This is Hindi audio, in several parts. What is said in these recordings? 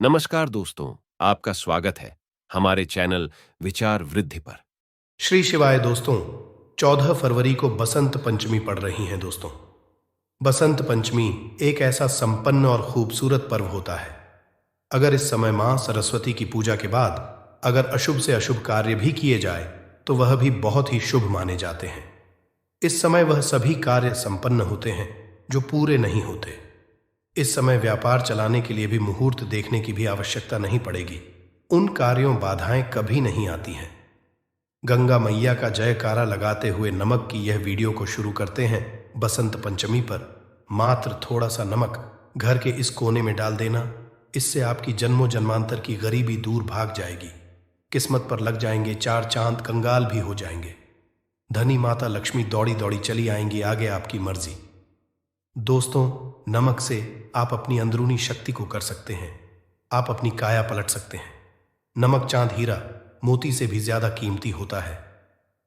नमस्कार दोस्तों, आपका स्वागत है हमारे चैनल विचार वृद्धि पर। श्री शिवाय दोस्तों। 14 फरवरी को बसंत पंचमी पड़ रही है दोस्तों। बसंत पंचमी एक ऐसा संपन्न और खूबसूरत पर्व होता है। अगर इस समय मां सरस्वती की पूजा के बाद अगर अशुभ से अशुभ कार्य भी किए जाए तो वह भी बहुत ही शुभ माने जाते हैं। इस समय वह सभी कार्य संपन्न होते हैं जो पूरे नहीं होते। इस समय व्यापार चलाने के लिए भी मुहूर्त देखने की भी आवश्यकता नहीं पड़ेगी। उन कार्यों बाधाएं कभी नहीं आती हैं। गंगा मैया का जयकारा लगाते हुए नमक की यह वीडियो को शुरू करते हैं। बसंत पंचमी पर मात्र थोड़ा सा नमक घर के इस कोने में डाल देना, इससे आपकी जन्मों जन्मांतर की गरीबी दूर भाग जाएगी। किस्मत पर लग जाएंगे चार चांद, कंगाल भी हो जाएंगे। धनी माता लक्ष्मी दौड़ी दौड़ी चली आएंगी, आगे आपकी मर्जी। दोस्तों, नमक से आप अपनी अंदरूनी शक्ति को कर सकते हैं। आप अपनी काया पलट सकते हैं। नमक चांद हीरा मोती से भी ज्यादा कीमती होता है।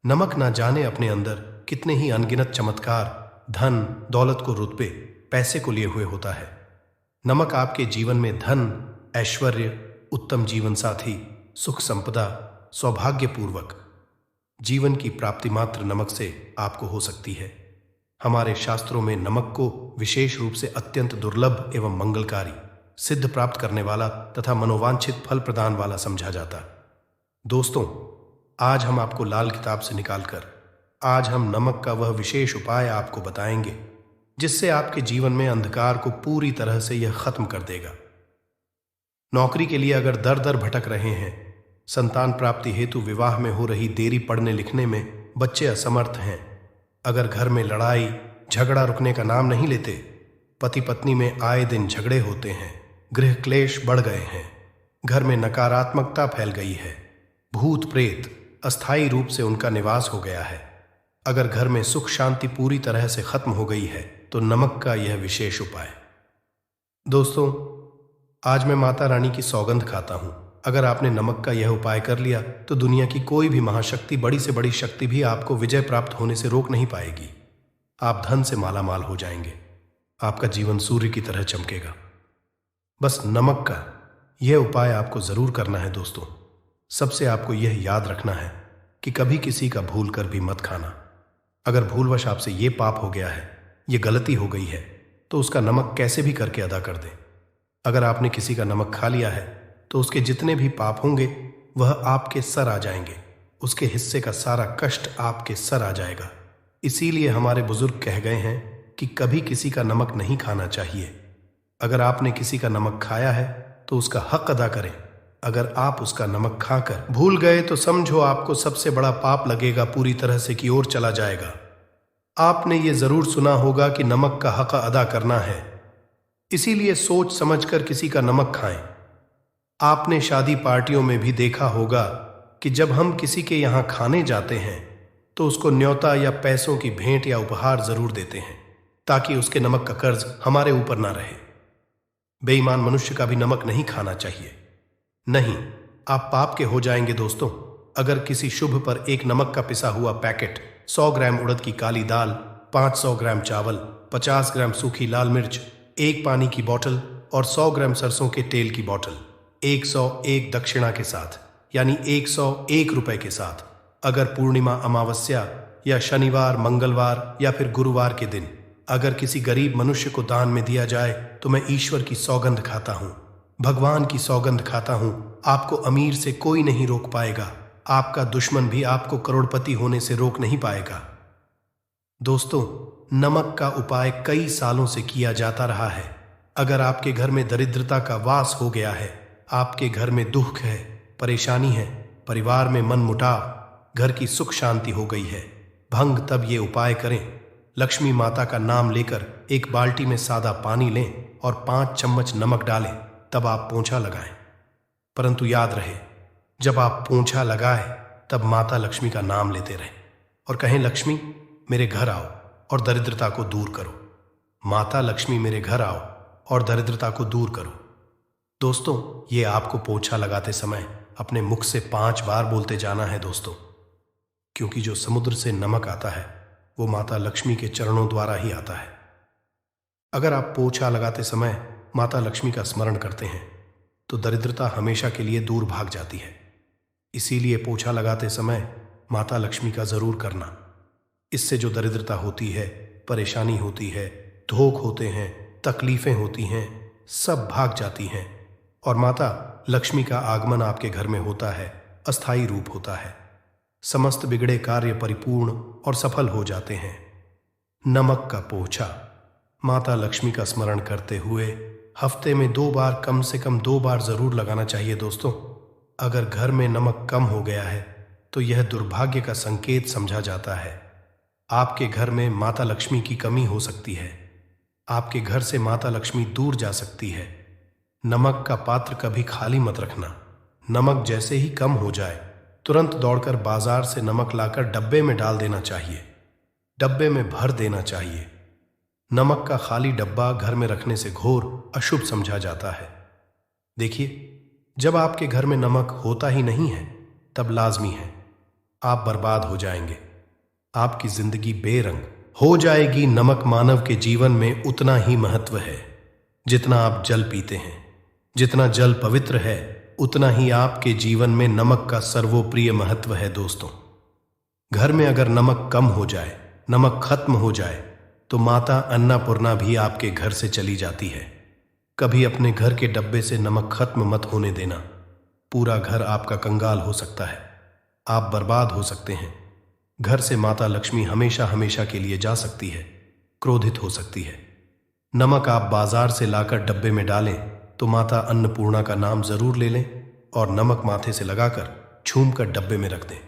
नमक ना जाने अपने अंदर कितने ही अनगिनत चमत्कार, धन दौलत को, रुतबे पैसे को लिए हुए होता है। नमक आपके जीवन में धन, ऐश्वर्य, उत्तम जीवन साथी, सुख संपदा, सौभाग्यपूर्वक जीवन की प्राप्ति मात्र नमक से आपको हो सकती है। हमारे शास्त्रों में नमक को विशेष रूप से अत्यंत दुर्लभ एवं मंगलकारी, सिद्ध प्राप्त करने वाला तथा मनोवांछित फल प्रदान वाला समझा जाता। दोस्तों, आज हम आपको लाल किताब से निकालकर आज हम नमक का वह विशेष उपाय आपको बताएंगे जिससे आपके जीवन में अंधकार को पूरी तरह से यह खत्म कर देगा। नौकरी के लिए अगर दर दर भटक रहे हैं, संतान प्राप्ति हेतु विवाह में हो रही देरी, पढ़ने लिखने में बच्चे असमर्थ हैं, अगर घर में लड़ाई झगड़ा रुकने का नाम नहीं लेते, पति पत्नी में आए दिन झगड़े होते हैं, गृह क्लेश बढ़ गए हैं, घर में नकारात्मकता फैल गई है, भूत प्रेत अस्थायी रूप से उनका निवास हो गया है, अगर घर में सुख शांति पूरी तरह से खत्म हो गई है, तो नमक का यह विशेष उपाय। दोस्तों, आज मैं माता रानी की सौगंध खाता हूं, अगर आपने नमक का यह उपाय कर लिया तो दुनिया की कोई भी महाशक्ति, बड़ी से बड़ी शक्ति भी आपको विजय प्राप्त होने से रोक नहीं पाएगी। आप धन से मालामाल हो जाएंगे। आपका जीवन सूर्य की तरह चमकेगा। बस नमक का यह उपाय आपको जरूर करना है दोस्तों। सबसे आपको यह याद रखना है कि कभी किसी का भूल कर भी मत खाना। अगर भूलवश आपसे यह पाप हो गया है, यह गलती हो गई है, तो उसका नमक कैसे भी करके अदा कर दें। अगर आपने किसी का नमक खा लिया है तो उसके जितने भी पाप होंगे वह आपके सर आ जाएंगे। उसके हिस्से का सारा कष्ट आपके सर आ जाएगा। इसीलिए हमारे बुजुर्ग कह गए हैं कि कभी किसी का नमक नहीं खाना चाहिए। अगर आपने किसी का नमक खाया है तो उसका हक अदा करें। अगर आप उसका नमक खाकर भूल गए तो समझो आपको सबसे बड़ा पाप लगेगा, पूरी तरह से की ओर चला जाएगा। आपने ये जरूर सुना होगा कि नमक का हक अदा करना है, इसीलिए सोच समझकर किसी का नमक खाएं। आपने शादी पार्टियों में भी देखा होगा कि जब हम किसी के यहां खाने जाते हैं तो उसको न्योता या पैसों की भेंट या उपहार जरूर देते हैं, ताकि उसके नमक का कर्ज हमारे ऊपर ना रहे। बेईमान मनुष्य का भी नमक नहीं खाना चाहिए, नहीं, आप पाप के हो जाएंगे दोस्तों। अगर किसी शुभ पर एक नमक का पिसा हुआ पैकेट, 100 ग्राम उड़द की काली दाल, 500 ग्राम चावल, 50 ग्राम सूखी लाल मिर्च, एक पानी की बोतल और 100 ग्राम सरसों के तेल की बोतल 101 दक्षिणा के साथ, यानी 101 रुपए के साथ, अगर पूर्णिमा, अमावस्या या शनिवार, मंगलवार या फिर गुरुवार के दिन अगर किसी गरीब मनुष्य को दान में दिया जाए तो मैं ईश्वर की सौगंध खाता हूं, भगवान की सौगंध खाता हूं, आपको अमीर से कोई नहीं रोक पाएगा। आपका दुश्मन भी आपको करोड़पति होने से रोक नहीं पाएगा। दोस्तों, नमक का उपाय कई सालों से किया जाता रहा है। अगर आपके घर में दरिद्रता का वास हो गया है, आपके घर में दुख है, परेशानी है, परिवार में मनमुटाव, घर की सुख शांति हो गई है, भंग तब ये उपाय करें। लक्ष्मी माता का नाम लेकर एक बाल्टी में सादा पानी लें और 5 चम्मच नमक डालें, तब आप पोंछा लगाएं। परंतु याद रहे, जब आप पोंछा लगाएं तब माता लक्ष्मी का नाम लेते रहें और कहें, लक्ष्मी मेरे घर आओ और दरिद्रता को दूर करो। माता लक्ष्मी मेरे घर आओ और दरिद्रता को दूर करो। दोस्तों, ये आपको पोंछा लगाते समय अपने मुख से 5 बार बोलते जाना है दोस्तों, क्योंकि जो समुद्र से नमक आता है वो माता लक्ष्मी के चरणों द्वारा ही आता है। अगर आप पोंछा लगाते समय माता लक्ष्मी का स्मरण करते हैं तो दरिद्रता हमेशा के लिए दूर भाग जाती है। इसीलिए पोछा लगाते समय माता लक्ष्मी का जरूर करना। इससे जो दरिद्रता होती है, परेशानी होती है, धोख होते हैं, तकलीफें होती हैं, सब भाग जाती हैं और माता लक्ष्मी का आगमन आपके घर में होता है, अस्थायी रूप होता है। समस्त बिगड़े कार्य परिपूर्ण और सफल हो जाते हैं। नमक का पोछा माता लक्ष्मी का स्मरण करते हुए हफ्ते में 2 बार, कम से कम 2 बार जरूर लगाना चाहिए दोस्तों। अगर घर में नमक कम हो गया है तो यह दुर्भाग्य का संकेत समझा जाता है। आपके घर में माता लक्ष्मी की कमी हो सकती है। आपके घर से माता लक्ष्मी दूर जा सकती है। नमक का पात्र कभी खाली मत रखना। नमक जैसे ही कम हो जाए तुरंत दौड़कर बाजार से नमक लाकर डब्बे में डाल देना चाहिए, डब्बे में भर देना चाहिए। नमक का खाली डब्बा घर में रखने से घोर अशुभ समझा जाता है। देखिए, जब आपके घर में नमक होता ही नहीं है तब लाजमी है आप बर्बाद हो जाएंगे। आपकी जिंदगी बेरंग हो जाएगी। नमक मानव के जीवन में उतना ही महत्व है जितना आप जल पीते हैं। जितना जल पवित्र है उतना ही आपके जीवन में नमक का सर्वोप्रिय महत्व है दोस्तों। घर में अगर नमक कम हो जाए, नमक खत्म हो जाए तो माता अन्नपूर्णा भी आपके घर से चली जाती है। कभी अपने घर के डब्बे से नमक खत्म मत होने देना। पूरा घर आपका कंगाल हो सकता है, आप बर्बाद हो सकते हैं। घर से माता लक्ष्मी हमेशा हमेशा के लिए जा सकती है, क्रोधित हो सकती है। नमक आप बाजार से लाकर डब्बे में डालें तो माता अन्नपूर्णा का नाम जरूर ले लें और नमक माथे से लगाकर छूम कर डब्बे में रख दें।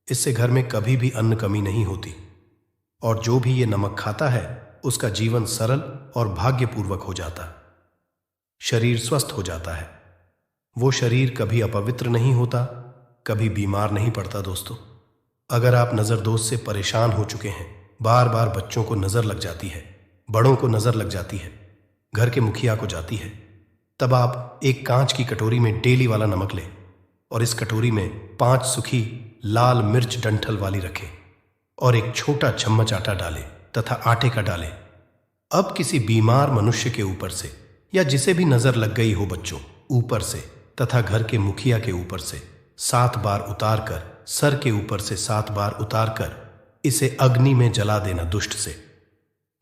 इससे घर में कभी भी अन्न कमी नहीं होती और जो भी ये नमक खाता है उसका जीवन सरल और भाग्यपूर्वक हो जाता। शरीर स्वस्थ हो जाता है। वो शरीर कभी अपवित्र नहीं होता, कभी बीमार नहीं पड़ता दोस्तों। अगर आप नजरदोष से परेशान हो चुके हैं, बार बार बच्चों को नजर लग जाती है, बड़ों को नजर लग जाती है, घर के मुखिया को जाती है, तब आप एक कांच की कटोरी में डेली वाला नमक लें और इस कटोरी में 5 सूखी लाल मिर्च डंठल वाली रखें और एक छोटा चम्मच आटा डालें तथा आटे का डालें। अब किसी बीमार मनुष्य के ऊपर से या जिसे भी नजर लग गई हो, बच्चों ऊपर से तथा घर के मुखिया के ऊपर से 7 बार उतार कर, सर के ऊपर से 7 बार उतार कर इसे अग्नि में जला देना। दुष्ट से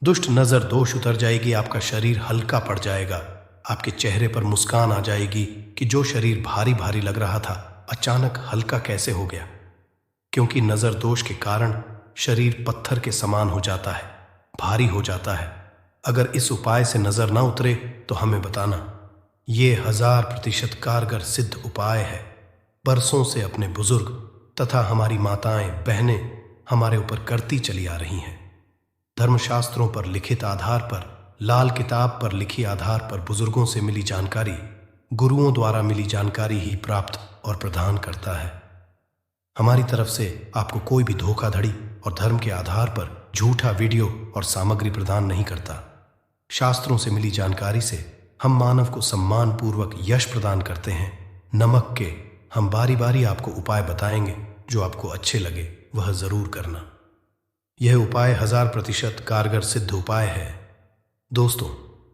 दुष्ट नजर दोष उतर जाएगी, आपका शरीर हल्का पड़ जाएगा, आपके चेहरे पर मुस्कान आ जाएगी कि जो शरीर भारी भारी लग रहा था अचानक हल्का कैसे हो गया। क्योंकि नजर दोष के कारण शरीर पत्थर के समान हो जाता है, भारी हो जाता है। अगर इस उपाय से नजर ना उतरे तो हमें बताना। ये 1000% कारगर सिद्ध उपाय है। बरसों से अपने बुजुर्ग तथा हमारी माताएं बहनें हमारे ऊपर करती चली आ रही हैं। धर्मशास्त्रों पर लिखित आधार पर, लाल किताब पर लिखी आधार पर बुजुर्गों से मिली जानकारी, गुरुओं द्वारा मिली जानकारी ही प्राप्त और प्रदान करता है। हमारी तरफ से आपको कोई भी धोखाधड़ी और धर्म के आधार पर झूठा वीडियो और सामग्री प्रदान नहीं करता। शास्त्रों से मिली जानकारी से हम मानव को सम्मान पूर्वक यश प्रदान करते हैं। नमक के हम बारी बारी आपको उपाय बताएंगे, जो आपको अच्छे लगे वह जरूर करना। यह उपाय 1000% कारगर सिद्ध उपाय है। दोस्तों,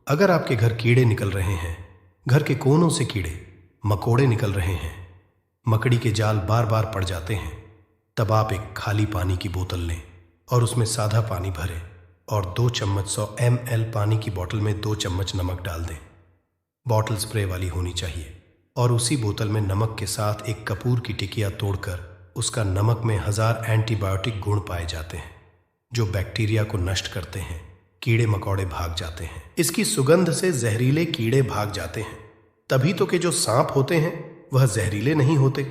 अगर आपके घर कीड़े निकल रहे हैं, घर के कोनों से कीड़े मकोड़े निकल रहे हैं, मकड़ी के जाल बार बार पड़ जाते हैं, तब आप एक खाली पानी की बोतल लें और उसमें सादा पानी भरें और 2 चम्मच 100 ml पानी की बोतल में 2 चम्मच नमक डाल दें। बोतल स्प्रे वाली होनी चाहिए और उसी बोतल में नमक के साथ एक कपूर की टिकिया तोड़कर उसका नमक में 1000 एंटीबायोटिक गुण पाए जाते हैं जो बैक्टीरिया को नष्ट करते हैं। कीड़े मकोड़े भाग जाते हैं। इसकी सुगंध से जहरीले कीड़े भाग जाते हैं। तभी तो कि जो सांप होते हैं वह जहरीले नहीं होते।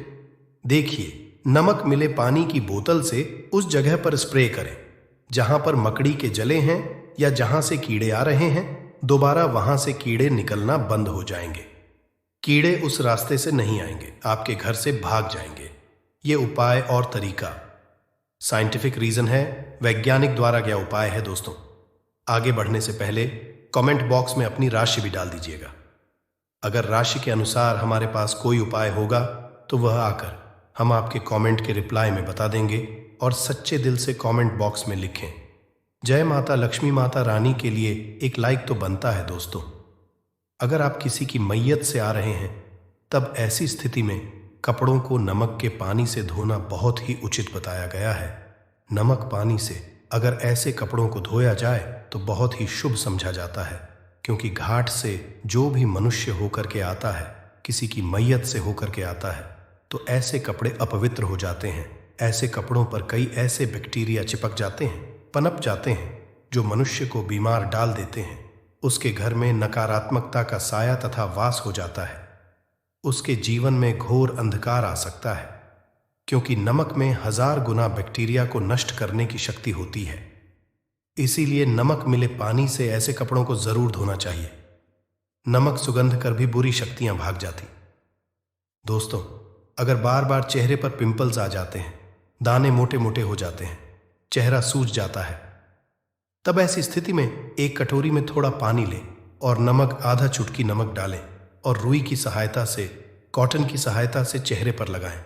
देखिए, नमक मिले पानी की बोतल से उस जगह पर स्प्रे करें जहां पर मकड़ी के जले हैं या जहां से कीड़े आ रहे हैं। दोबारा वहां से कीड़े निकलना बंद हो जाएंगे। कीड़े उस रास्ते से नहीं आएंगे, आपके घर से भाग जाएंगे। ये उपाय और तरीका साइंटिफिक रीजन है, वैज्ञानिक द्वारा क्या उपाय है। दोस्तों, आगे बढ़ने से पहले कमेंट बॉक्स में अपनी राशि भी डाल दीजिएगा। अगर राशि के अनुसार हमारे पास कोई उपाय होगा तो वह आकर हम आपके कमेंट के रिप्लाई में बता देंगे और सच्चे दिल से कमेंट बॉक्स में लिखें। जय माता लक्ष्मी माता रानी के लिए एक लाइक तो बनता है दोस्तों। अगर आप किसी की मैयत से आ रहे हैं तब ऐसी स्थिति में कपड़ों को नमक के पानी से धोना बहुत ही उचित बताया गया है। नमक पानी से अगर ऐसे कपड़ों को धोया जाए तो बहुत ही शुभ समझा जाता है, क्योंकि घाट से जो भी मनुष्य होकर के आता है, किसी की मैयत से होकर के आता है, तो ऐसे कपड़े अपवित्र हो जाते हैं। ऐसे कपड़ों पर कई ऐसे बैक्टीरिया चिपक जाते हैं, पनप जाते हैं, जो मनुष्य को बीमार डाल देते हैं। उसके घर में नकारात्मकता का साया तथा वास हो जाता है। उसके जीवन में घोर अंधकार आ सकता है, क्योंकि नमक में 1000 गुना बैक्टीरिया को नष्ट करने की शक्ति होती है। इसीलिए नमक मिले पानी से ऐसे कपड़ों को जरूर धोना चाहिए। नमक सुगंध कर भी बुरी शक्तियां भाग जाती। दोस्तों, अगर बार बार चेहरे पर पिंपल्स आ जाते हैं, दाने मोटे मोटे हो जाते हैं, चेहरा सूज जाता है, तब ऐसी स्थिति में एक कटोरी में थोड़ा पानी लें और नमक आधा चुटकी नमक डालें और रुई की सहायता से, कॉटन की सहायता से चेहरे पर लगाएं।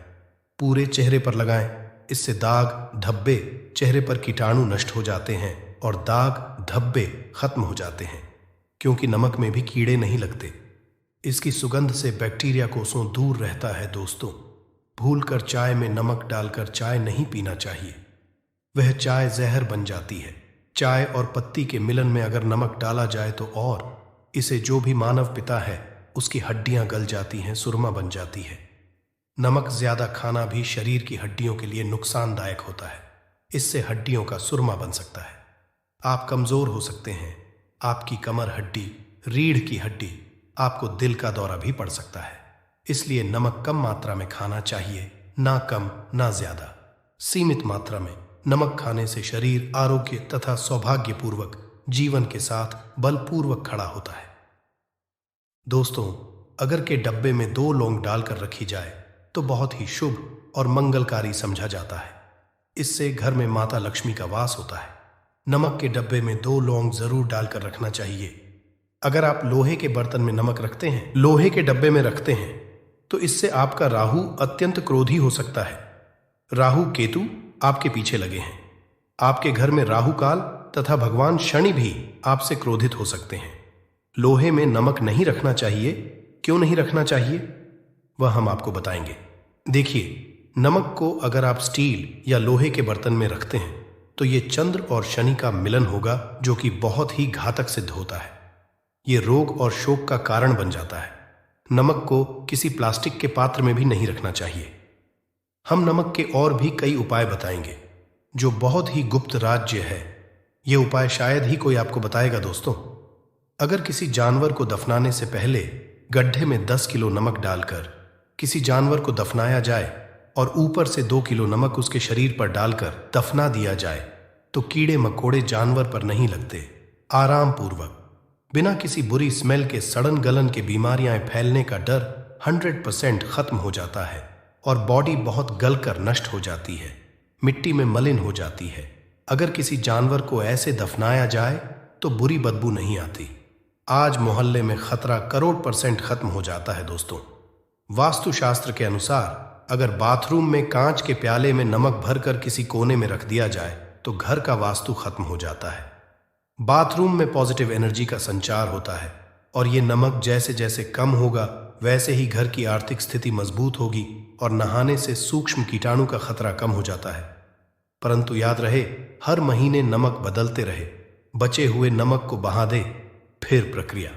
पूरे चेहरे पर लगाएं। इससे दाग, धब्बे, चेहरे पर कीटाणु नष्ट हो जाते हैं और दाग, धब्बे खत्म हो जाते हैं, क्योंकि नमक में भी कीड़े नहीं लगते। इसकी सुगंध से बैक्टीरिया कोसों दूर रहता है। दोस्तों, भूलकर चाय में नमक डालकर चाय नहीं पीना चाहिए। वह चाय जहर बन जाती है। चाय और पत्ती के मिलन में अगर नमक डाला जाए तो और इसे जो भी मानव पिता है उसकी हड्डियां गल जाती हैं, सुरमा बन जाती है। नमक ज्यादा खाना भी शरीर की हड्डियों के लिए नुकसानदायक होता है। इससे हड्डियों का सुरमा बन सकता है। आप कमजोर हो सकते हैं। आपकी कमर हड्डी, रीढ़ की हड्डी, आपको दिल का दौरा भी पड़ सकता है। इसलिए नमक कम मात्रा में खाना चाहिए, ना कम ना ज्यादा। सीमित मात्रा में नमक खाने से शरीर आरोग्य तथा सौभाग्यपूर्वक जीवन के साथ बलपूर्वक खड़ा होता है। दोस्तों, अगर के डब्बे में 2 लौंग डालकर रखी जाए तो बहुत ही शुभ और मंगलकारी समझा जाता है। इससे घर में माता लक्ष्मी का वास होता है। नमक के डब्बे में 2 लौंग जरूर डालकर रखना चाहिए। अगर आप लोहे के बर्तन में नमक रखते हैं, लोहे के डब्बे में रखते हैं, तो इससे आपका राहु अत्यंत क्रोधी हो सकता है। राहु केतु आपके पीछे लगे हैं। आपके घर में राहु काल तथा भगवान शनि भी आपसे क्रोधित हो सकते हैं। लोहे में नमक नहीं रखना चाहिए। क्यों नहीं रखना चाहिए, वह हम आपको बताएंगे। देखिए, नमक को अगर आप स्टील या लोहे के बर्तन में रखते हैं तो ये चंद्र और शनि का मिलन होगा, जो कि बहुत ही घातक सिद्ध होता है। ये रोग और शोक का कारण बन जाता है। नमक को किसी प्लास्टिक के पात्र में भी नहीं रखना चाहिए। हम नमक के और भी कई उपाय बताएंगे, जो बहुत ही गुप्त राज्य है। ये उपाय शायद ही कोई आपको बताएगा। दोस्तों, अगर किसी जानवर को दफनाने से पहले गड्ढे में 10 किलो नमक डालकर किसी जानवर को दफनाया जाए और ऊपर से 2 किलो नमक उसके शरीर पर डालकर दफना दिया जाए तो कीड़े मकोड़े जानवर पर नहीं लगते। आराम पूर्वक, बिना किसी बुरी स्मेल के सड़न गलन के बीमारियां फैलने का डर 100% खत्म हो जाता है और बॉडी बहुत गलकर नष्ट हो जाती है, मिट्टी में मलिन हो जाती है। अगर किसी जानवर को ऐसे दफनाया जाए तो बुरी बदबू नहीं आती। आज मोहल्ले में खतरा करोड़ % खत्म हो जाता है। दोस्तों, वास्तुशास्त्र के अनुसार अगर बाथरूम में कांच के प्याले में नमक भरकर किसी कोने में रख दिया जाए तो घर का वास्तु खत्म हो जाता है। बाथरूम में पॉजिटिव एनर्जी का संचार होता है और ये नमक जैसे जैसे कम होगा वैसे ही घर की आर्थिक स्थिति मजबूत होगी और नहाने से सूक्ष्म कीटाणु का खतरा कम हो जाता है। परंतु याद रहे, हर महीने नमक बदलते रहे। बचे हुए नमक को बहा दे। फिर प्रक्रिया,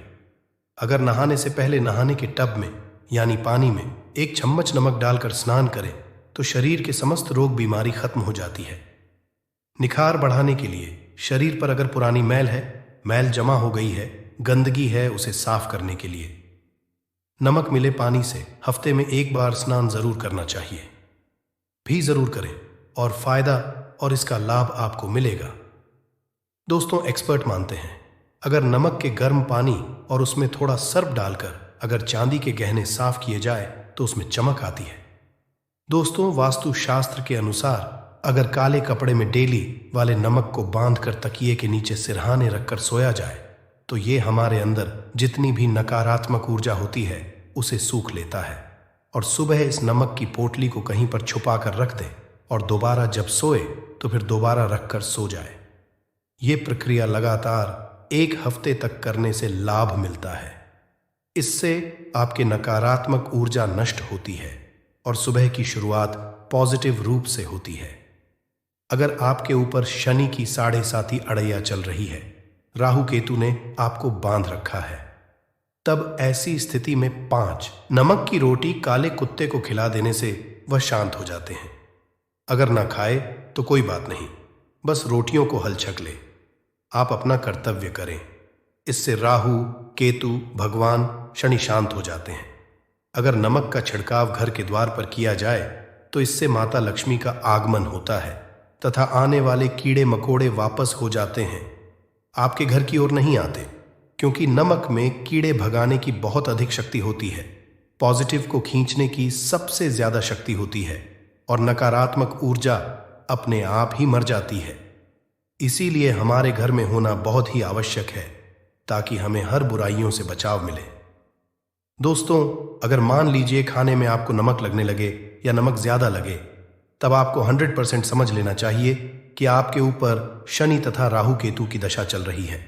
अगर नहाने से पहले नहाने के टब में यानी पानी में 1 चम्मच नमक डालकर स्नान करें तो शरीर के समस्त रोग बीमारी खत्म हो जाती है। निखार बढ़ाने के लिए शरीर पर अगर पुरानी मैल है, मैल जमा हो गई है, गंदगी है, उसे साफ करने के लिए नमक मिले पानी से हफ्ते में 1 बार स्नान जरूर करना चाहिए। भी जरूर करें और फायदा और इसका लाभ आपको मिलेगा। दोस्तों, एक्सपर्ट मानते हैं अगर नमक के गर्म पानी और उसमें थोड़ा सर्फ डालकर अगर चांदी के गहने साफ किए जाए तो उसमें चमक आती है। दोस्तों, वास्तुशास्त्र के अनुसार अगर काले कपड़े में डेली वाले नमक को बांधकर तकिए के नीचे सिरहाने रखकर सोया जाए तो ये हमारे अंदर जितनी भी नकारात्मक ऊर्जा होती है उसे सूख लेता है और सुबह इस नमक की पोटली को कहीं पर छुपा कर रख दें और दोबारा जब सोए तो फिर दोबारा रखकर सो जाए। ये प्रक्रिया लगातार 1 हफ्ते तक करने से लाभ मिलता है। इससे आपके नकारात्मक ऊर्जा नष्ट होती है और सुबह की शुरुआत पॉजिटिव रूप से होती है। अगर आपके ऊपर शनि की 7.5 अड़ैया चल रही है, राहु केतु ने आपको बांध रखा है, तब ऐसी स्थिति में 5 नमक की रोटी काले कुत्ते को खिला देने से वह शांत हो जाते हैं। अगर ना खाए तो कोई बात नहीं, बस रोटियों को हलचक ले। आप अपना कर्तव्य करें। इससे राहु केतु भगवान शनि शांत हो जाते हैं। अगर नमक का छिड़काव घर के द्वार पर किया जाए तो इससे माता लक्ष्मी का आगमन होता है तथा आने वाले कीड़े मकोड़े वापस हो जाते हैं, आपके घर की ओर नहीं आते, क्योंकि नमक में कीड़े भगाने की बहुत अधिक शक्ति होती है, पॉजिटिव को खींचने की सबसे ज्यादा शक्ति होती है और नकारात्मक ऊर्जा अपने आप ही मर जाती है। इसीलिए हमारे घर में होना बहुत ही आवश्यक है ताकि हमें हर बुराइयों से बचाव मिले। दोस्तों, अगर मान लीजिए खाने में आपको नमक लगने लगे या नमक ज्यादा लगे, तब आपको 100% समझ लेना चाहिए कि आपके ऊपर शनि तथा राहु केतु की दशा चल रही है।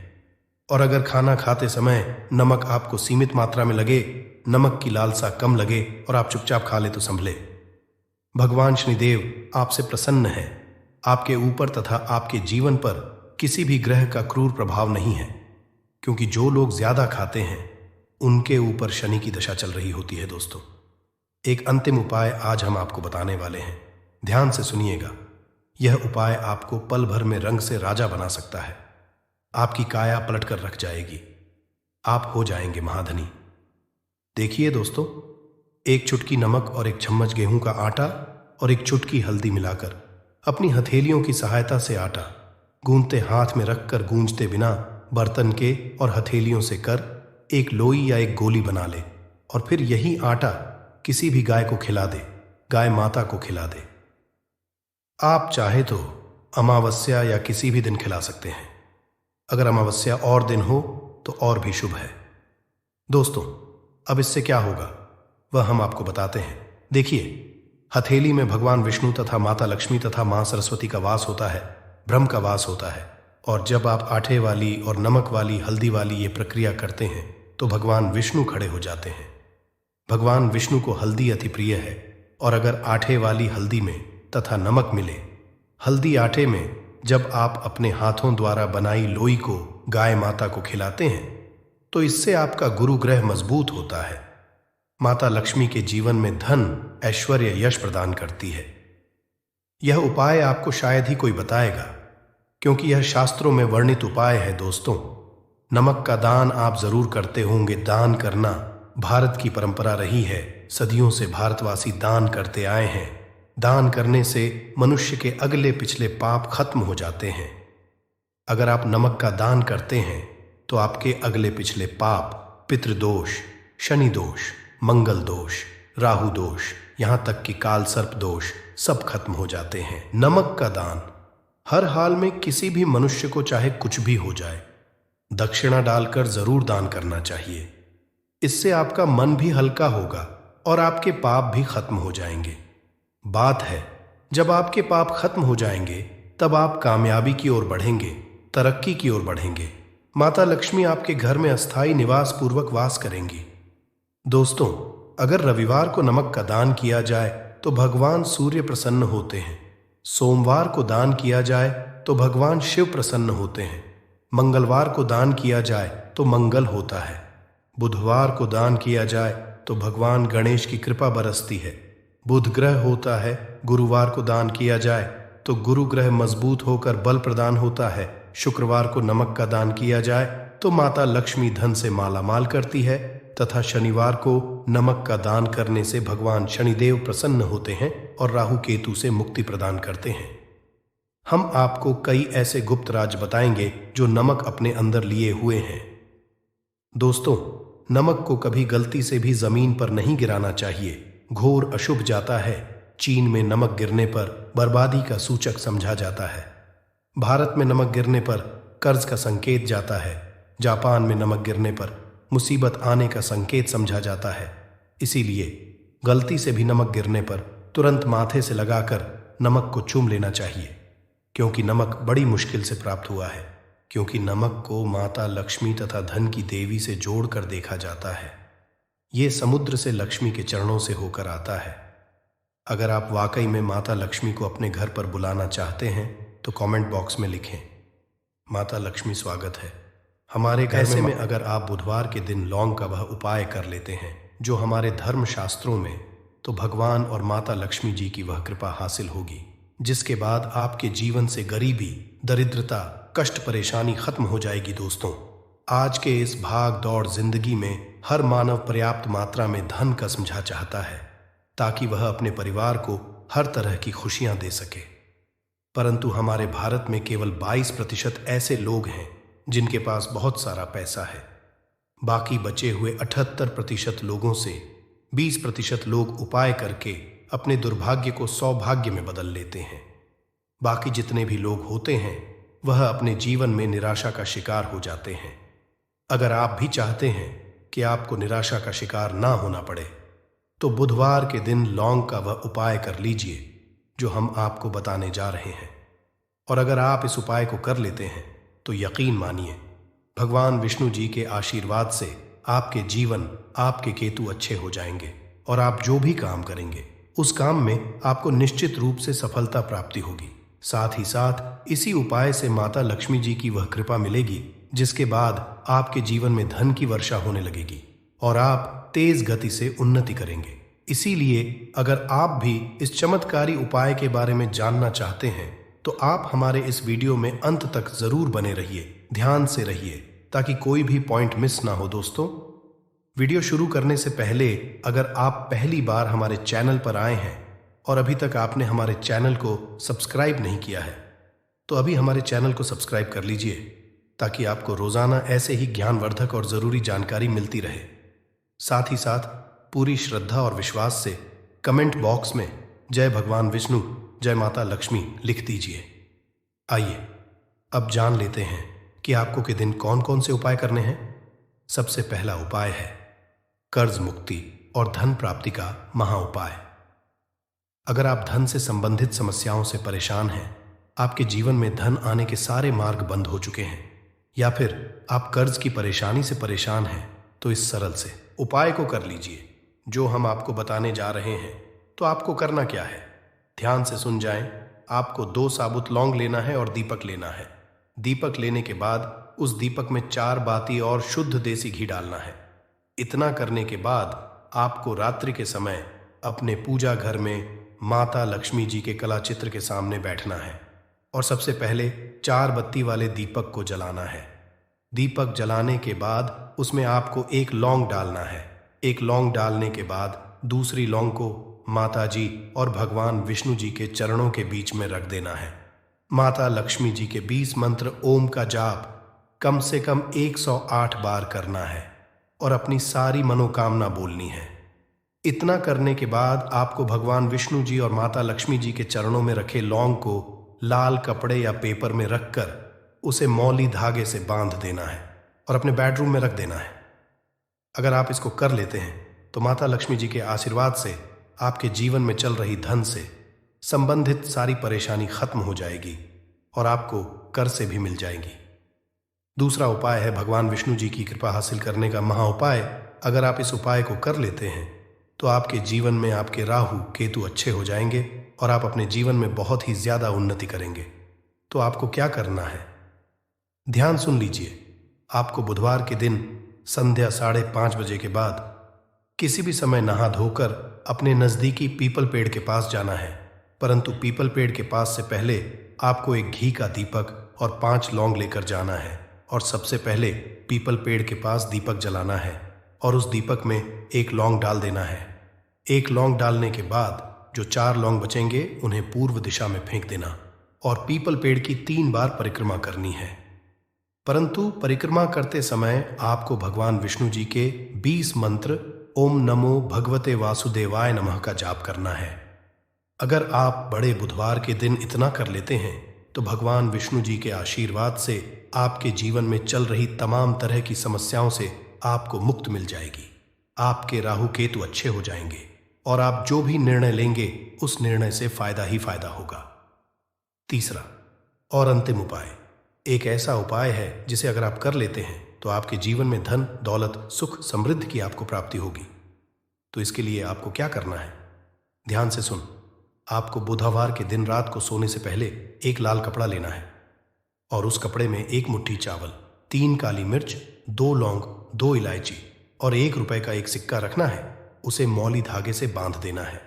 और अगर खाना खाते समय नमक आपको सीमित मात्रा में लगे, नमक की लालसा कम लगे और आप चुपचाप खा ले तो संभले। भगवान शनिदेव आपसे प्रसन्न है। आपके ऊपर तथा आपके जीवन पर किसी भी ग्रह का क्रूर प्रभाव नहीं है, क्योंकि जो लोग ज्यादा खाते हैं उनके ऊपर शनि की दशा चल रही होती है। दोस्तों, एक अंतिम उपाय आज हम आपको बताने वाले हैं, ध्यान से सुनिएगा। यह उपाय आपको पल भर में रंग से राजा बना सकता है। आपकी काया पलट कर रख जाएगी, आप हो जाएंगे महाधनी। देखिए दोस्तों, एक चुटकी नमक और एक चम्मच गेहूं का आटा और एक चुटकी हल्दी मिलाकर अपनी हथेलियों की सहायता से आटा गूंदते हाथ में रखकर गूंजते बिना बर्तन के और हथेलियों से कर एक लोई या एक गोली बना ले और फिर यही आटा किसी भी गाय को खिला दे, गाय माता को खिला दे। आप चाहे तो अमावस्या या किसी भी दिन खिला सकते हैं। अगर अमावस्या और दिन हो तो और भी शुभ है। दोस्तों, अब इससे क्या होगा वह हम आपको बताते हैं। देखिए, हथेली में भगवान विष्णु तथा माता लक्ष्मी तथा मां सरस्वती का वास होता है, ब्रह्म का वास होता है। और जब आप आटे वाली और नमक वाली हल्दी वाली ये प्रक्रिया करते हैं तो भगवान विष्णु खड़े हो जाते हैं। भगवान विष्णु को हल्दी अति प्रिय है और अगर आटे वाली हल्दी में तथा नमक मिले, हल्दी आटे में, जब आप अपने हाथों द्वारा बनाई लोई को गाय माता को खिलाते हैं तो इससे आपका गुरु ग्रह मजबूत होता है। माता लक्ष्मी के जीवन में धन ऐश्वर्य यश प्रदान करती है। यह उपाय आपको शायद ही कोई बताएगा, क्योंकि यह शास्त्रों में वर्णित उपाय है। दोस्तों, नमक का दान आप जरूर करते होंगे। दान करना भारत की परंपरा रही है, सदियों से भारतवासी दान करते आए हैं। दान करने से मनुष्य के अगले पिछले पाप खत्म हो जाते हैं। अगर आप नमक का दान करते हैं तो आपके अगले पिछले पाप, पितृदोष, शनि दोष, मंगल दोष, राहु दोष, यहां तक कि काल सर्प दोष सब खत्म हो जाते हैं। नमक का दान हर हाल में किसी भी मनुष्य को चाहे कुछ भी हो जाए, दक्षिणा डालकर जरूर दान करना चाहिए। इससे आपका मन भी हल्का होगा और आपके पाप भी खत्म हो जाएंगे। बात है, जब आपके पाप खत्म हो जाएंगे तब आप कामयाबी की ओर बढ़ेंगे, तरक्की की ओर बढ़ेंगे। माता लक्ष्मी आपके घर में अस्थायी निवास पूर्वक वास करेंगी। दोस्तों, अगर रविवार को नमक का दान किया जाए तो भगवान सूर्य प्रसन्न होते हैं। सोमवार को दान किया जाए तो भगवान शिव प्रसन्न होते हैं। मंगलवार को दान किया जाए तो मंगल होता है। बुधवार को दान किया जाए तो भगवान गणेश की कृपा बरसती है। बुध ग्रह होता है। गुरुवार को दान किया जाए तो गुरु ग्रह मजबूत होकर बल प्रदान होता है। शुक्रवार को नमक का दान किया जाए तो माता लक्ष्मी धन से मालामाल करती है तथा शनिवार को नमक का दान करने से भगवान शनिदेव प्रसन्न होते हैं और राहु केतु से मुक्ति प्रदान करते हैं। हम आपको कई ऐसे गुप्त राज बताएंगे जो नमक अपने अंदर लिए हुए हैं। दोस्तों, नमक को कभी गलती से भी जमीन पर नहीं गिराना चाहिए, घोर अशुभ जाता है। चीन में नमक गिरने पर बर्बादी का सूचक समझा जाता है। भारत में नमक गिरने पर कर्ज का संकेत जाता है। जापान में नमक गिरने पर मुसीबत आने का संकेत समझा जाता है। इसीलिए गलती से भी नमक गिरने पर तुरंत माथे से लगाकर नमक को चूम लेना चाहिए, क्योंकि नमक बड़ी मुश्किल से प्राप्त हुआ है। क्योंकि नमक को माता लक्ष्मी तथा धन की देवी से जोड़कर देखा जाता है। ये समुद्र से लक्ष्मी के चरणों से होकर आता है। अगर आप वाकई में माता लक्ष्मी को अपने घर पर बुलाना चाहते हैं तो कमेंट बॉक्स में लिखें, माता लक्ष्मी स्वागत है हमारे घर में। अगर आप बुधवार के दिन लौंग का वह उपाय कर लेते हैं जो हमारे धर्म शास्त्रों में, तो भगवान और माता लक्ष्मी जी की वह कृपा हासिल होगी, जिसके बाद आपके जीवन से गरीबी, दरिद्रता, कष्ट, परेशानी खत्म हो जाएगी। दोस्तों, आज के इस भाग दौड़ जिंदगी में हर मानव पर्याप्त मात्रा में धन का समझा चाहता है ताकि वह अपने परिवार को हर तरह की खुशियां दे सके। परंतु हमारे भारत में केवल 22% ऐसे लोग हैं जिनके पास बहुत सारा पैसा है। बाकी बचे हुए 78% लोगों से 20% लोग उपाय करके अपने दुर्भाग्य को सौभाग्य में बदल लेते हैं। बाकी जितने भी लोग होते हैं वह अपने जीवन में निराशा का शिकार हो जाते हैं। अगर आप भी चाहते हैं कि आपको निराशा का शिकार ना होना पड़े तो बुधवार के दिन लौंग का वह उपाय कर लीजिए जो हम आपको बताने जा रहे हैं। और अगर आप इस उपाय को कर लेते हैं तो यकीन मानिए, भगवान विष्णु जी के आशीर्वाद से आपके जीवन, आपके केतु अच्छे हो जाएंगे और आप जो भी काम करेंगे उस काम में आपको निश्चित रूप से सफलता प्राप्ति होगी। साथ ही साथ इसी उपाय से माता लक्ष्मी जी की वह कृपा मिलेगी जिसके बाद आपके जीवन में धन की वर्षा होने लगेगी और आप तेज गति से उन्नति करेंगे। इसीलिए अगर आप भी इस चमत्कारी उपाय के बारे में जानना चाहते हैं तो आप हमारे इस वीडियो में अंत तक जरूर बने रहिए, ध्यान से रहिए ताकि कोई भी पॉइंट मिस ना हो। दोस्तों, वीडियो शुरू करने से पहले अगर आप पहली बार हमारे चैनल पर आए हैं और अभी तक आपने हमारे चैनल को सब्सक्राइब नहीं किया है तो अभी हमारे चैनल को सब्सक्राइब कर लीजिए ताकि आपको रोजाना ऐसे ही ज्ञानवर्धक और जरूरी जानकारी मिलती रहे। साथ ही साथ पूरी श्रद्धा और विश्वास से कमेंट बॉक्स में जय भगवान विष्णु, जय माता लक्ष्मी लिख दीजिए। आइए अब जान लेते हैं कि आपको के दिन कौन कौन से उपाय करने हैं। सबसे पहला उपाय है कर्ज मुक्ति और धन प्राप्ति का महा उपाय। अगर आप धन से संबंधित समस्याओं से परेशान हैं, आपके जीवन में धन आने के सारे मार्ग बंद हो चुके हैं, या फिर आप कर्ज की परेशानी से परेशान हैं, तो इस सरल से उपाय को कर लीजिए जो हम आपको बताने जा रहे हैं। तो आपको करना क्या है, ध्यान से सुन जाएं। आपको 2 साबुत लौंग लेना है और दीपक लेना है। दीपक लेने के बाद उस दीपक में 4 बाती और शुद्ध देसी घी डालना है। इतना करने के बाद आपको रात्रि के समय अपने पूजा घर में माता लक्ष्मी जी के कला चित्र के सामने बैठना है और सबसे पहले 4 बत्ती वाले दीपक को जलाना है। दीपक जलाने के बाद उसमें आपको 1 लौंग डालना है। 1 लौंग डालने के बाद दूसरी लौंग को माता जी और भगवान विष्णु जी के चरणों के बीच में रख देना है। माता लक्ष्मी जी के 20 मंत्र ओम का जाप कम से कम 108 बार करना है और अपनी सारी मनोकामना बोलनी है। इतना करने के बाद आपको भगवान विष्णु जी और माता लक्ष्मी जी के चरणों में रखे लौंग को लाल कपड़े या पेपर में रखकर उसे मौली धागे से बांध देना है और अपने बेडरूम में रख देना है। अगर आप इसको कर लेते हैं तो माता लक्ष्मी जी के आशीर्वाद से आपके जीवन में चल रही धन से संबंधित सारी परेशानी खत्म हो जाएगी और आपको कर से भी मिल जाएगी। दूसरा उपाय है भगवान विष्णु जी की कृपा हासिल करने का महा उपाय। अगर आप इस उपाय को कर लेते हैं तो आपके जीवन में आपके राहु केतु अच्छे हो जाएंगे और आप अपने जीवन में बहुत ही ज्यादा उन्नति करेंगे। तो आपको क्या करना है, ध्यान सुन लीजिए। आपको बुधवार के दिन संध्या 5:30 बजे के बाद किसी भी समय नहा धोकर अपने नजदीकी पीपल पेड़ के पास जाना है। परंतु पीपल पेड़ के पास से पहले आपको एक घी का दीपक और 5 लौंग लेकर जाना है और सबसे पहले पीपल पेड़ के पास दीपक जलाना है और उस दीपक में 1 लौंग डाल देना है। 1 लौंग डालने के बाद जो 4 लौंग बचेंगे उन्हें पूर्व दिशा में फेंक देना और पीपल पेड़ की 3 बार परिक्रमा करनी है। परंतु परिक्रमा करते समय आपको भगवान विष्णु जी के 20 मंत्र ओम नमो भगवते वासुदेवाय नमः का जाप करना है। अगर आप बड़े बुधवार के दिन इतना कर लेते हैं तो भगवान विष्णु जी के आशीर्वाद से आपके जीवन में चल रही तमाम तरह की समस्याओं से आपको मुक्त मिल जाएगी। आपके राहु केतु अच्छे हो जाएंगे और आप जो भी निर्णय लेंगे उस निर्णय से फायदा ही फायदा होगा। तीसरा और अंतिम उपाय एक ऐसा उपाय है जिसे अगर आप कर लेते हैं तो आपके जीवन में धन, दौलत, सुख, समृद्धि की आपको प्राप्ति होगी। तो इसके लिए आपको क्या करना है, ध्यान से सुन। आपको बुधवार के दिन रात को सोने से पहले एक लाल कपड़ा लेना है और उस कपड़े में 1 मुट्ठी चावल, 3 काली मिर्च, 2 लौंग, 2 इलायची और 1 रुपए का एक सिक्का रखना है। उसे मौली धागे से बांध देना है।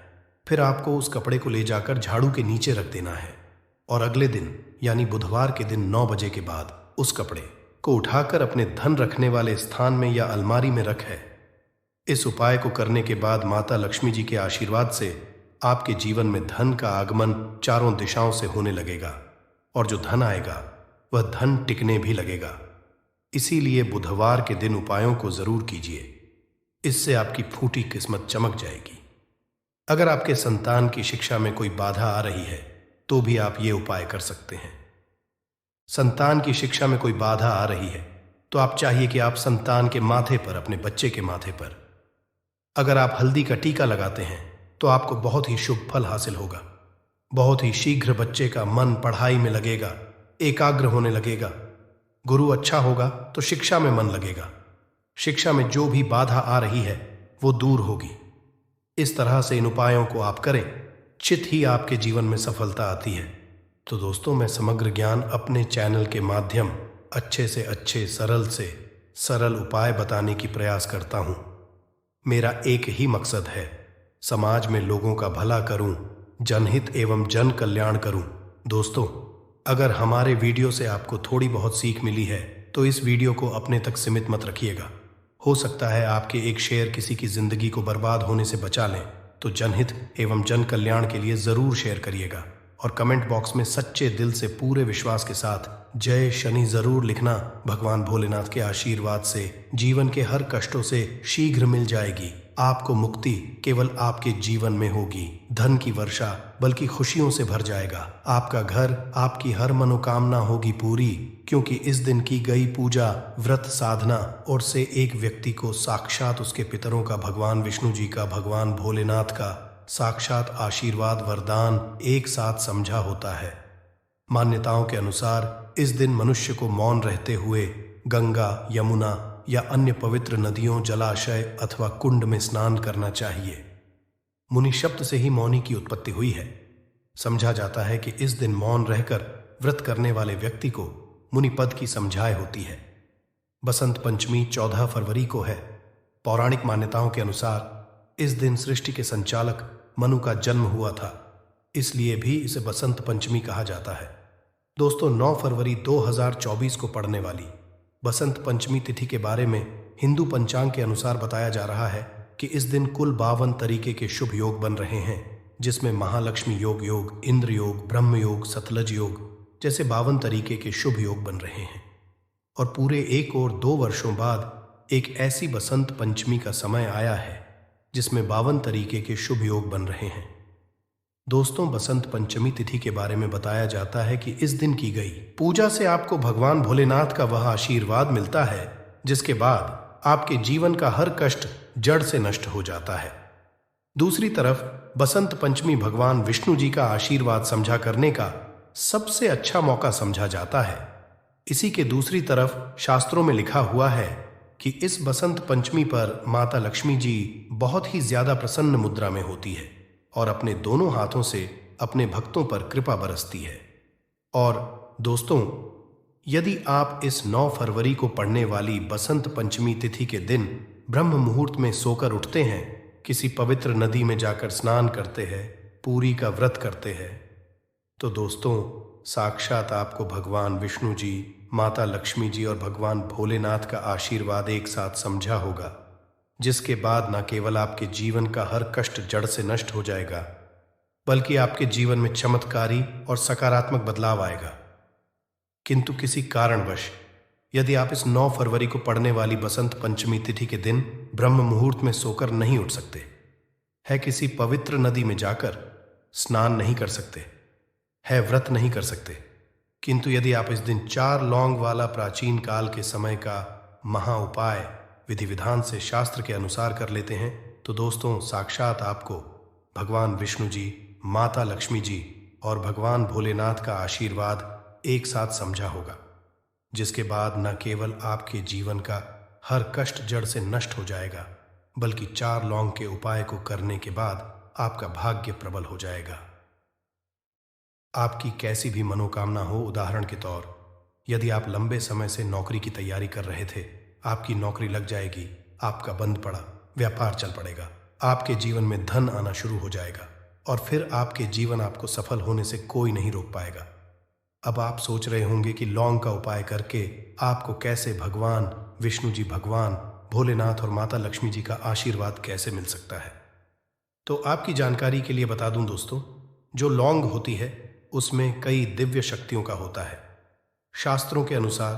फिर आपको उस कपड़े को ले जाकर झाड़ू के नीचे रख देना है और अगले दिन यानी बुधवार के दिन 9 बजे के बाद उस कपड़े को उठाकर अपने धन रखने वाले स्थान में या अलमारी में रख है। इस उपाय को करने के बाद माता लक्ष्मी जी के आशीर्वाद से आपके जीवन में धन का आगमन चारों दिशाओं से होने लगेगा और जो धन आएगा वह धन टिकने भी लगेगा। इसीलिए बुधवार के दिन उपायों को जरूर कीजिए, इससे आपकी फूटी किस्मत चमक जाएगी। अगर आपके संतान की शिक्षा में कोई बाधा आ रही है तो भी आप ये उपाय कर सकते हैं। संतान की शिक्षा में कोई बाधा आ रही है तो आप चाहिए कि आप संतान के माथे पर, अपने बच्चे के माथे पर अगर आप हल्दी का टीका लगाते हैं तो आपको बहुत ही शुभ फल हासिल होगा। बहुत ही शीघ्र बच्चे का मन पढ़ाई में लगेगा, एकाग्र होने लगेगा। गुरु अच्छा होगा तो शिक्षा में मन लगेगा। शिक्षा में जो भी बाधा आ रही है वो दूर होगी। इस तरह से इन उपायों को आप करें, चित ही आपके जीवन में सफलता आती है। तो दोस्तों, मैं समग्र ज्ञान अपने चैनल के माध्यम अच्छे से अच्छे, सरल से सरल उपाय बताने की प्रयास करता हूं। मेरा एक ही मकसद है, समाज में लोगों का भला करूं, जनहित एवं जन कल्याण करूं। दोस्तों, अगर हमारे वीडियो से आपको थोड़ी बहुत सीख मिली है तो इस वीडियो को अपने तक सीमित मत रखिएगा। हो सकता है आपके एक शेयर किसी की जिंदगी को बर्बाद होने से बचा लें, तो जनहित एवं जन कल्याण के लिए जरूर शेयर करिएगा और कमेंट बॉक्स में सच्चे दिल से पूरे विश्वास के साथ जय शनि जरूर लिखना। भगवान भोलेनाथ के आशीर्वाद से जीवन के हर कष्टों से शीघ्र मिल जाएगी। आपको मुक्ति केवल आपके जीवन में होगी। धन की वर्षा बल्कि खुशियों से भर जाएगा। आपका घर, आपकी हर मनोकामना होगी पूरी, क्योंकि इस दिन की गई पूजा, व्रत, साधना और से एक व्यक्ति को साक्षात उसके पितरों का, भगवान विष्णु जी का, भगवान भोलेनाथ का साक्षात आशीर्वाद, वरदान एक साथ समझा होता है। मान्यताओं के अनुसार इस दिन मनुष्य को मौन रहते हुए गंगा, यमुना या अन्य पवित्र नदियों, जलाशय अथवा कुंड में स्नान करना चाहिए। मुनि शब्द से ही मौनी की उत्पत्ति हुई है। समझा जाता है कि इस दिन मौन रहकर व्रत करने वाले व्यक्ति को मुनि पद की समझाए होती है। बसंत पंचमी 14 फरवरी को है। पौराणिक मान्यताओं के अनुसार इस दिन सृष्टि के संचालक मनु का जन्म हुआ था, इसलिए भी इसे बसंत पंचमी कहा जाता है। दोस्तों, 9 फरवरी 2024 को पड़ने वाली बसंत पंचमी तिथि के बारे में हिंदू पंचांग के अनुसार बताया जा रहा है कि इस दिन कुल 52 तरीके के शुभ योग बन रहे हैं, जिसमें महालक्ष्मी योग, इंद्र योग, ब्रह्म योग, सतलज योग जैसे 52 तरीके के शुभ योग बन रहे हैं। और पूरे 1 और 2 वर्षों बाद एक ऐसी बसंत पंचमी का समय आया है जिसमें 52 तरीके के शुभ योग बन रहे हैं। दोस्तों, बसंत पंचमी तिथि के बारे में बताया जाता है कि इस दिन की गई पूजा से आपको भगवान भोलेनाथ का वह आशीर्वाद मिलता है जिसके बाद आपके जीवन का हर कष्ट जड़ से नष्ट हो जाता है। दूसरी तरफ बसंत पंचमी भगवान विष्णु जी का आशीर्वाद समझा करने का सबसे अच्छा मौका समझा जाता है। इसी के दूसरी तरफ शास्त्रों में लिखा हुआ है कि इस बसंत पंचमी पर माता लक्ष्मी जी बहुत ही ज्यादा प्रसन्न मुद्रा में होती है और अपने दोनों हाथों से अपने भक्तों पर कृपा बरसती है। और दोस्तों, यदि आप इस 9 फरवरी को पड़ने वाली बसंत पंचमी तिथि के दिन ब्रह्म मुहूर्त में सोकर उठते हैं, किसी पवित्र नदी में जाकर स्नान करते हैं, पूरी का व्रत करते हैं, तो दोस्तों, साक्षात आपको भगवान विष्णु जी, माता लक्ष्मी जी और भगवान भोलेनाथ का आशीर्वाद एक साथ समझा होगा, जिसके बाद न केवल आपके जीवन का हर कष्ट जड़ से नष्ट हो जाएगा, बल्कि आपके जीवन में चमत्कारी और सकारात्मक बदलाव आएगा। किंतु किसी कारणवश यदि आप इस 9 फरवरी को पड़ने वाली बसंत पंचमी तिथि के दिन ब्रह्म मुहूर्त में सोकर नहीं उठ सकते है, किसी पवित्र नदी में जाकर स्नान नहीं कर सकते है, व्रत नहीं कर सकते, किंतु यदि आप इस दिन 4 लौंग वाला प्राचीन काल के समय का महा उपाय विधि विधान से शास्त्र के अनुसार कर लेते हैं, तो दोस्तों, साक्षात आपको भगवान विष्णु जी, माता लक्ष्मी जी और भगवान भोलेनाथ का आशीर्वाद एक साथ समझा होगा, जिसके बाद न केवल आपके जीवन का हर कष्ट जड़ से नष्ट हो जाएगा, बल्कि 4 लौंग के उपाय को करने के बाद आपका भाग्य प्रबल हो जाएगा। आपकी कैसी भी मनोकामना हो, उदाहरण के तौर यदि आप लंबे समय से नौकरी की तैयारी कर रहे थे, आपकी नौकरी लग जाएगी, आपका बंद पड़ा व्यापार चल पड़ेगा, आपके जीवन में धन आना शुरू हो जाएगा और फिर आपके जीवन आपको सफल होने से कोई नहीं रोक पाएगा। अब आप सोच रहे होंगे कि लौंग का उपाय करके आपको कैसे भगवान विष्णु जी, भगवान भोलेनाथ और माता लक्ष्मी जी का आशीर्वाद कैसे मिल सकता है। तो आपकी जानकारी के लिए बता दूं दोस्तों, जो लौंग होती है उसमें कई दिव्य शक्तियों का होता है। शास्त्रों के अनुसार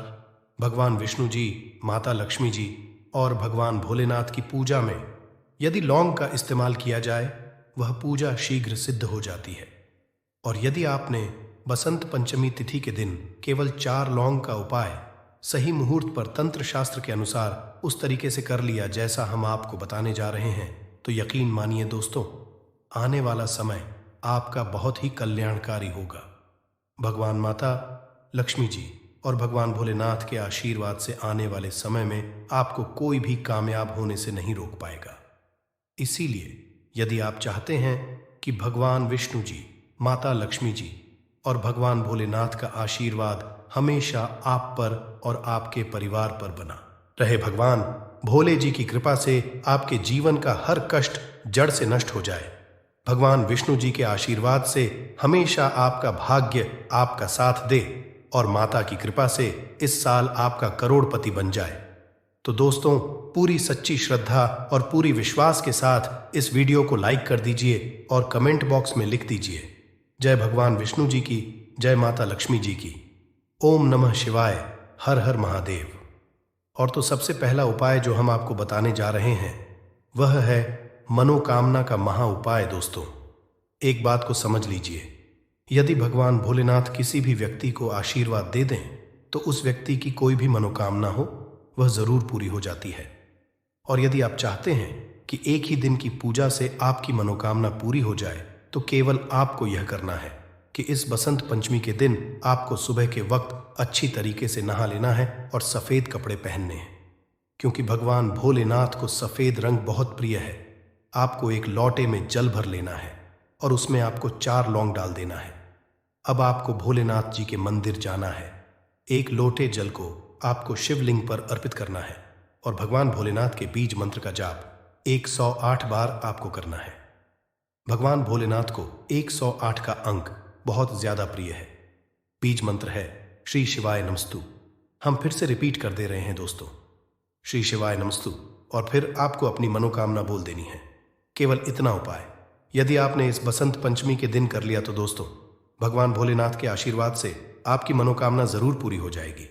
भगवान विष्णु जी, माता लक्ष्मी जी और भगवान भोलेनाथ की पूजा में यदि लौंग का इस्तेमाल किया जाए, वह पूजा शीघ्र सिद्ध हो जाती है। और यदि आपने बसंत पंचमी तिथि के दिन केवल 4 लौंग का उपाय सही मुहूर्त पर तंत्र शास्त्र के अनुसार उस तरीके से कर लिया जैसा हम आपको बताने जा रहे हैं, तो यकीन मानिए दोस्तों, आने वाला समय आपका बहुत ही कल्याणकारी होगा। भगवान माता लक्ष्मी जी और भगवान भोलेनाथ के आशीर्वाद से आने वाले समय में आपको कोई भी कामयाब होने से नहीं रोक पाएगा। इसीलिए यदि आप चाहते हैं कि भगवान विष्णु जी, माता लक्ष्मी जी और भगवान भोलेनाथ का आशीर्वाद हमेशा आप पर और आपके परिवार पर बना रहे, भगवान भोले जी की कृपा से आपके जीवन का हर कष्ट जड़ से नष्ट हो जाए, भगवान विष्णु जी के आशीर्वाद से हमेशा आपका भाग्य आपका साथ दे और माता की कृपा से इस साल आपका करोड़पति बन जाए, तो दोस्तों पूरी सच्ची श्रद्धा और पूरी विश्वास के साथ इस वीडियो को लाइक कर दीजिए और कमेंट बॉक्स में लिख दीजिए, जय भगवान विष्णु जी की, जय माता लक्ष्मी जी की, ओम नमः शिवाय, हर हर महादेव। और तो सबसे पहला उपाय जो हम आपको बताने जा रहे हैं वह है मनोकामना का महा उपाय। दोस्तों एक बात को समझ लीजिए, यदि भगवान भोलेनाथ किसी भी व्यक्ति को आशीर्वाद दे दें तो उस व्यक्ति की कोई भी मनोकामना हो वह जरूर पूरी हो जाती है। और यदि आप चाहते हैं कि एक ही दिन की पूजा से आपकी मनोकामना पूरी हो जाए, तो केवल आपको यह करना है कि इस बसंत पंचमी के दिन आपको सुबह के वक्त अच्छी तरीके से नहा लेना है और सफ़ेद कपड़े पहनने हैं, क्योंकि भगवान भोलेनाथ को सफ़ेद रंग बहुत प्रिय है। आपको एक लोटे में जल भर लेना है और उसमें आपको 4 लौंग डाल देना है। अब आपको भोलेनाथ जी के मंदिर जाना है, एक लोटे जल को आपको शिवलिंग पर अर्पित करना है और भगवान भोलेनाथ के बीज मंत्र का जाप 108 बार आपको करना है। भगवान भोलेनाथ को 108 का अंक बहुत ज्यादा प्रिय है। बीज मंत्र है श्री शिवाय नमस्तु। हम फिर से रिपीट कर दे रहे हैं दोस्तों, श्री शिवाय नमस्तु, और फिर आपको अपनी मनोकामना बोल देनी है। केवल इतना उपाय यदि आपने इस बसंत पंचमी के दिन कर लिया तो दोस्तों भगवान भोलेनाथ के आशीर्वाद से आपकी मनोकामना जरूर पूरी हो जाएगी।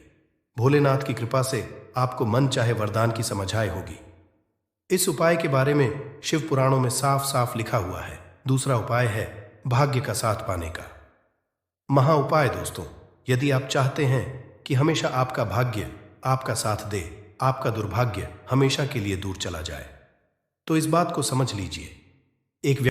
भोलेनाथ की कृपा से आपको मन चाहे वरदान की समझाए होगी। इस उपाय के बारे में शिव पुराणों में साफ साफ लिखा हुआ है। दूसरा उपाय है भाग्य का साथ पाने का महा उपाय। दोस्तों यदि आप चाहते हैं कि हमेशा आपका भाग्य आपका साथ दे, आपका दुर्भाग्य हमेशा के लिए दूर चला जाए, तो इस बात को समझ लीजिए। एक